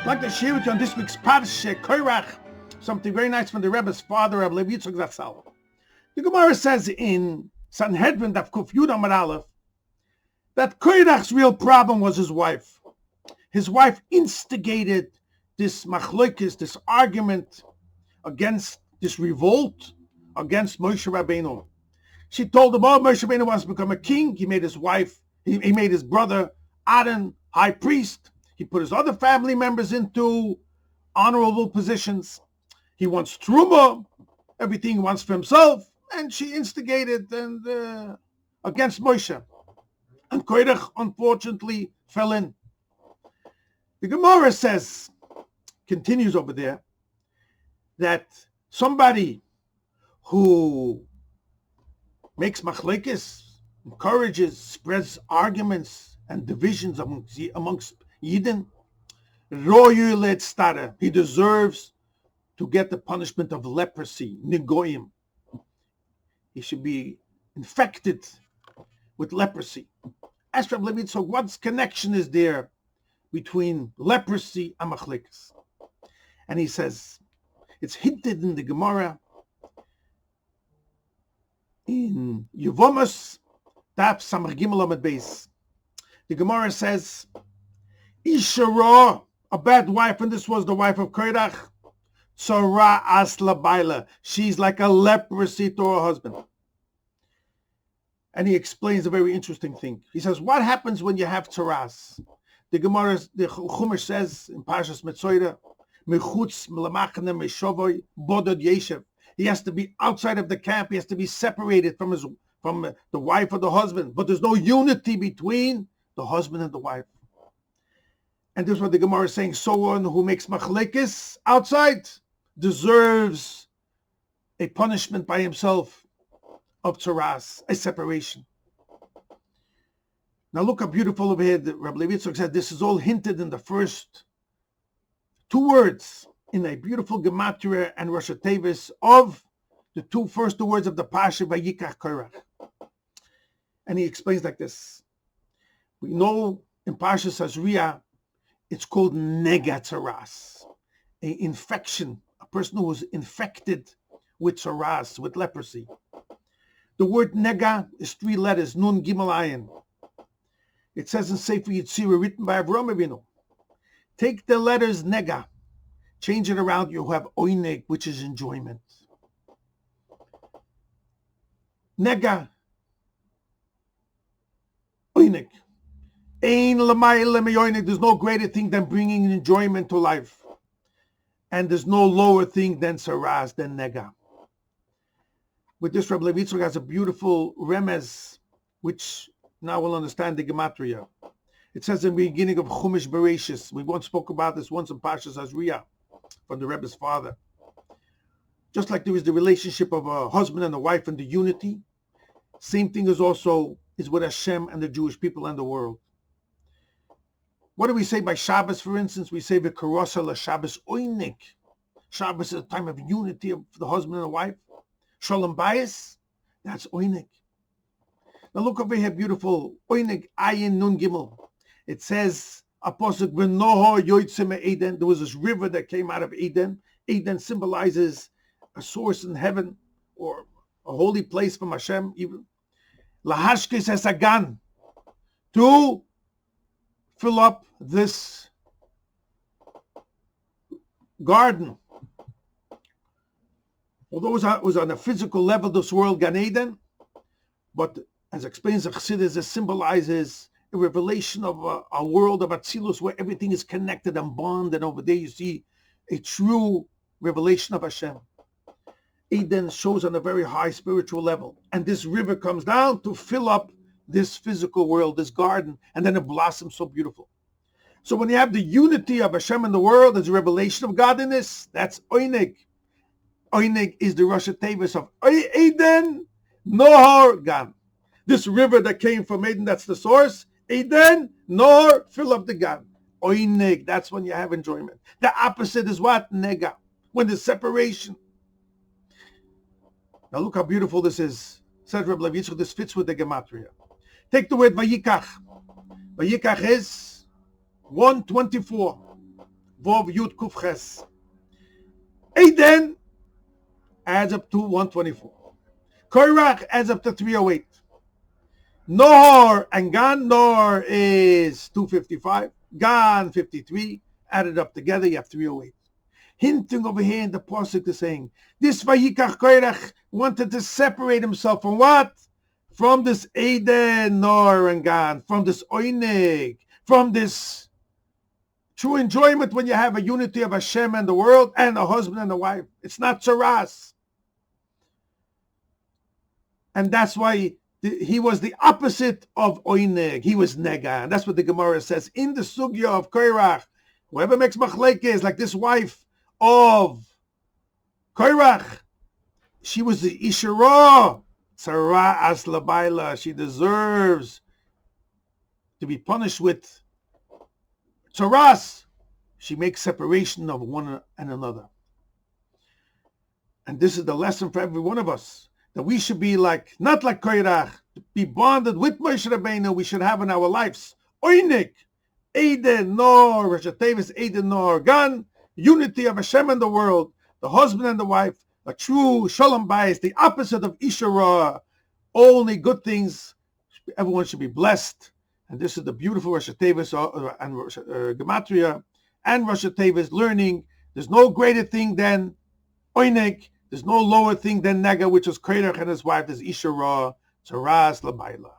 I'd like to share with you on this week's Parshas Korach something very nice from the Rebbe's father, Rabbi Yitzchok Zatzal. The Gemara says in Sanhedrin Daf Kuf Yud Amar Aleph that Korach's real problem was his wife. His wife instigated this machlokes, this argument against this revolt against Moshe Rabbeinu. She told him, Moshe Rabbeinu wants to become a king. He made his wife, he made his brother Aaron high priest. He put his other family members into honorable positions. He wants truma, everything he wants for himself, and she instigated against Moshe. And Korach, unfortunately, fell in. The Gemara says, continues over there, that somebody who makes machlekes, encourages, spreads arguments and divisions amongst Yidden, royu letztara, he deserves to get the punishment of leprosy, negoyim. He should be infected with leprosy. Ask Rabbi Levi, so what connection is there between leprosy and machlekes? And he says, it's hinted in the Gemara in Yevamos Daf Samach Gimel Amud Beis. The Gemara says, Isha Ra, a bad wife, and this was the wife of Korach, Tzara Asla Baila, she's like a leprosy to her husband. And he explains a very interesting thing. He says, what happens when you have tzaras? The Gemara, the Chumash says in Parshas Metzoira, Mechutz Melamachne Meshovoy Bodod Yeshev. He has to be outside of the camp. He has to be separated from the wife or the husband. But there's no unity between the husband and the wife. And this is what the Gemara is saying. Someone who makes machlekes outside deserves a punishment by himself of tzaras, a separation. Now look how beautiful over here. Rabbi Levi said this is all hinted in the first two words in a beautiful gematria and Rosh Tevis of the first two words of the Parsha Vayikach Korach. And he explains like this. We know in Parshas Azriah, it's called negatzaras, an infection, a person who was infected with tzaras, with leprosy. The word nega is three letters, nun gimel ayin. It says in Sefer Yetzirah, written by Avraham Avinu, take the letters nega, change it around, you have oineg, which is enjoyment. Nega, oineg. Ein l'mayil l'meyoineg. There's no greater thing than bringing enjoyment to life. And there's no lower thing than saraz, than nega. With this, Rabbi Levi has a beautiful remez, which now we'll understand the gematria. It says in the beginning of Chumash Bereshis, we once spoke about this once in Parshas Azriah, from the Rebbe's father. Just like there is the relationship of a husband and a wife and the unity, same thing is with Hashem and the Jewish people and the world. What do we say by Shabbos, for instance? We say v'karosa l'Shabbos oinik. Shabbos is a time of unity of the husband and the wife. Shalom bayis, that's oinik. Now look over here, beautiful oinik ayin nun gimel. It says, Apostle v'noho yoytze me'Eden. There was this river that came out of Eden. Eden symbolizes a source in heaven or a holy place from Hashem. Even lahashkes esagan, to fill up this garden. Although it was on a physical level, this world, Gan Eden, but as explains the Chassidus, it symbolizes a revelation of a world of Atzilus where everything is connected and bonded. And over there you see a true revelation of Hashem. Eden shows on a very high spiritual level. And this river comes down to fill up this physical world, this garden, and then it blossoms so beautiful. So when you have the unity of Hashem in the world, there's a revelation of godliness. That's oinig. Oinig is the Rosh Tevis of Eden, Nohor, Gan. This river that came from Eden, that's the source. Eden, Nohor, fill up the Gan. Oinig, that's when you have enjoyment. The opposite is what? Nega, when there's separation. Now look how beautiful this is. Said Rebbe Yitzchok, this fits with the gematria. Take the word Vayikach. Vayikach is 124. Vov Yud Kuf Ches. Eden adds up to 124. Korach adds up to 308. Nor and Gan, Nor is 255. Gan 53. Added up together, you have 308. Hinting over here in the Pasuk is saying, this Vayikach Korach wanted to separate himself from what? From this Eden, Nor and Gan, from this Oinig, from this true enjoyment when you have a unity of Hashem and the world and a husband and a wife. It's not Tzaras. And that's why he was the opposite of Oineg. He was Nega. And that's what the Gemara says. In the Sugya of Korach, whoever makes Machlekes, like this wife of Korach, she was the Ishara. Tzara as Labaila. She deserves to be punished with Tzaras. She makes separation of one and another. And this is the lesson for every one of us. That we should be like, not like Korach, be bonded with Moshe Rabbeinu. We should have in our lives Oinik, Eden, Nor, Rosh Hashanah, Eden, Nor, Gan, unity of Hashem and the world, the husband and the wife, a true Shalom Bayis, the opposite of Ishara, only good things. Everyone should be blessed. And this is the beautiful Rosh Hashanah and Gematria and Rosh Hashanah learning. There's no greater thing than Oinik. There's no lower thing than Nega, which was Korach and his wife. There's Ishara, Tzaras, Labaila.